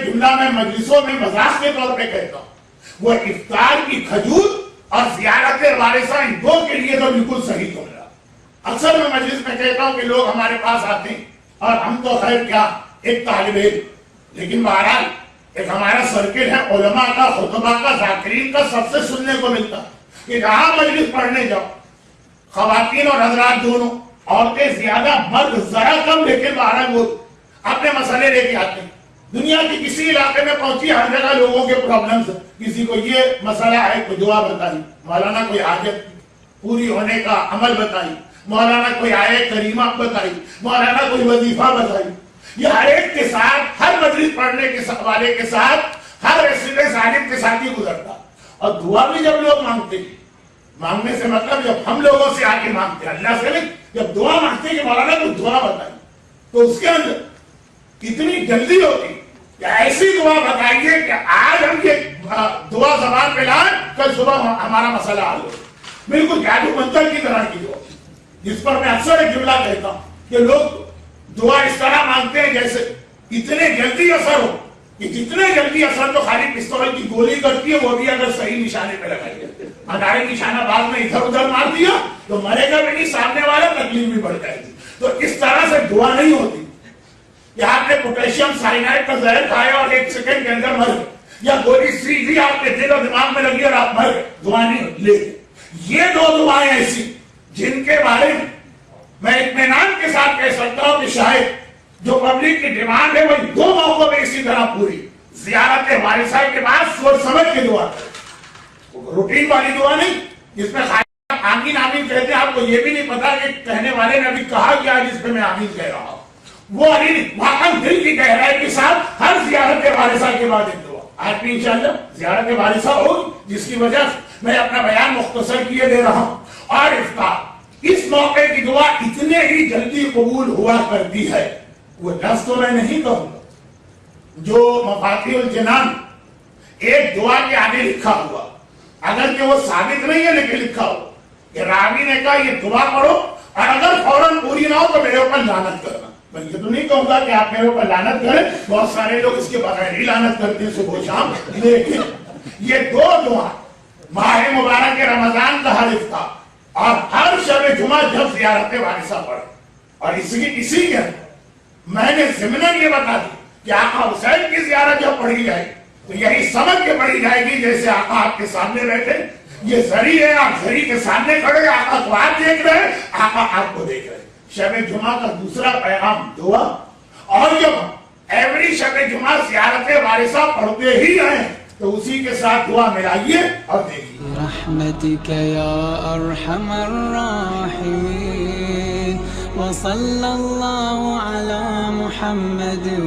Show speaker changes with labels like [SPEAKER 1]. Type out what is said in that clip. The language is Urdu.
[SPEAKER 1] جملہ میں مجلسوں میں مذاق کے طور پہ کہتا ہوں، وہ افطار کی کھجور اور زیارت وارثہ ان دو کے لیے تو بالکل صحیح تو میرا. اکثر میں مجلس میں کہتا ہوں کہ لوگ ہمارے پاس آتے ہیں اور ہم تو خیر کیا ایک طالب علم، لیکن بہرحال ایک ہمارا سرکل ہے علماء کا، خطبہ کا، ذاکرین کا، سب سے سننے کو ملتا کہ جہاں مجلس پڑھنے جاؤ خواتین اور حضرات دونوں، عورتیں زیادہ مرد ذرا کم، لیکن بہرحال وہ اپنے مسئلے لے کے آتے ہیں. دنیا کے کسی علاقے میں پہنچی ہر جگہ لوگوں کے پرابلمز، کسی کو یہ مسئلہ ہے کوئی دعا بتائی، مولانا کوئی حاجت پوری ہونے کا عمل بتائی، مولانا کوئی آیت کریمہ بتائی، مولانا کوئی وظیفہ بتائی. یہ ہر ایک کے ساتھ، ہر مجلس پڑھنے کے والے کے ساتھ، ہر ریسیڈنس عالم کے ساتھ ہی گزرتا. اور دعا بھی جب لوگ مانگتے ہیں، مانگنے سے مطلب جب ہم لوگوں سے آگے مانگتے ہیں اللہ سے نہیں، جب دعا مانگتے ہیں کہ مولانا کوئی دعا بتائی، تو اس کے اندر اتنی جلدی ہوتی کہ ایسی دعا بتائیے کہ آج ہم یہ دعا زبان پہ لائیں، کل صبح ہمارا مسئلہ حل ہو. بالکل جادو منتر کی طرح کی دعا، جس پر میں اکثر ایک جملہ کہتا ہوں کہ لوگ دعا اس طرح مانگتے ہیں جیسے اتنے جلدی اثر ہو کہ جتنے جلدی اثر تو خالی پستول کی گولی کرتی ہے، وہ بھی اگر صحیح نشانے پہ لگائی ہے. ہمارے نشانہ باز میں ادھر ادھر مار دیا تو مرے گا بھی نہیں، سامنے والا تکلیف بھی بڑھ جائے گی. تو اس طرح سے دعا نہیں ہوتی کہ آپ نے پوٹیشیم سائنائڈ کا زہر کھایا اور 1 سیکنڈ کے اندر مر گئے، یا گولی سیدھی آپ کے دل اور دماغ میں لگی اور آپ مر گئے. دعا نہیں ہوتی. لیکن یہ دو دعائیں ایسی جن کے بارے میں اطمینان کے ساتھ کہہ سکتا ہوں کہ شاید جو پبلک کی ڈیمانڈ ہے وہی دو موقعوں میں اسی طرح پوری. زیارت وارثہ کے بعد سوچ سمجھ کے دعا کریں، روٹین والی دعا نہیں جس میں آمین آمین کہتے ہیں، آپ کو یہ بھی نہیں پتا کہ کہنے والے نے ابھی کہا کیا جس پہ میں آمین کہہ رہا ہوں. وہ واقعا دل کی گہرائی کے ساتھ ہر زیارت وارثہ کے بعد ایک دعا. آج بھی انشاءاللہ زیارت وارثہ ہوگی، جس کی وجہ سے میں اپنا بیان مختصر کیے دے رہا ہوں. اور افطار اس موقع کی دعا اتنے ہی جلدی قبول ہوا کرتی ہے. وہ لفظ تو میں نہیں کہوں گا جو مفاتیح الجنان ایک دعا کے آگے لکھا ہوا، اگر کہ وہ ثابت نہیں ہے لیکن لکھا ہوا کہ راوی نے کہا یہ دعا پڑھو اور اگر فوراً پوری نہ ہو تو میرے اوپر لعنت کرنا. میں یہ تو نہیں کہوں گا کہ آپ میرے اوپر لعنت کریں، بہت سارے لوگ اس کے بغیر ہی لعنت کرتے ہیں صبح شام. لیکن یہ دو دعا ماہ مبارک رمضان کا ہر افطار اور ہر شب جمعہ جب زیارت وارثہ پڑھے، اور اسی کے میں نے ضمناً یہ بتا دی کہ آقا حسین کی زیارت جب پڑھی جائے تو یہی سمجھ کے پڑھی جائے گی جیسے آقا آپ کے سامنے بیٹھے، یہ زری ہے، آپ زری کے سامنے کھڑے، آقا کو آپ دیکھ رہے ہیں، آقا آپ کو دیکھ رہے ہیں. شب جمعہ کا دوسرا پیغام دعا. اور جب ایوری شب جمعہ زیارت وارثہ پڑھتے ہی ہیں تو اسی کے ساتھ دعا ملائیے اور دیکھیے.
[SPEAKER 2] رحمتک یا ارحم الراحمین وصلی اللہ علی محمد و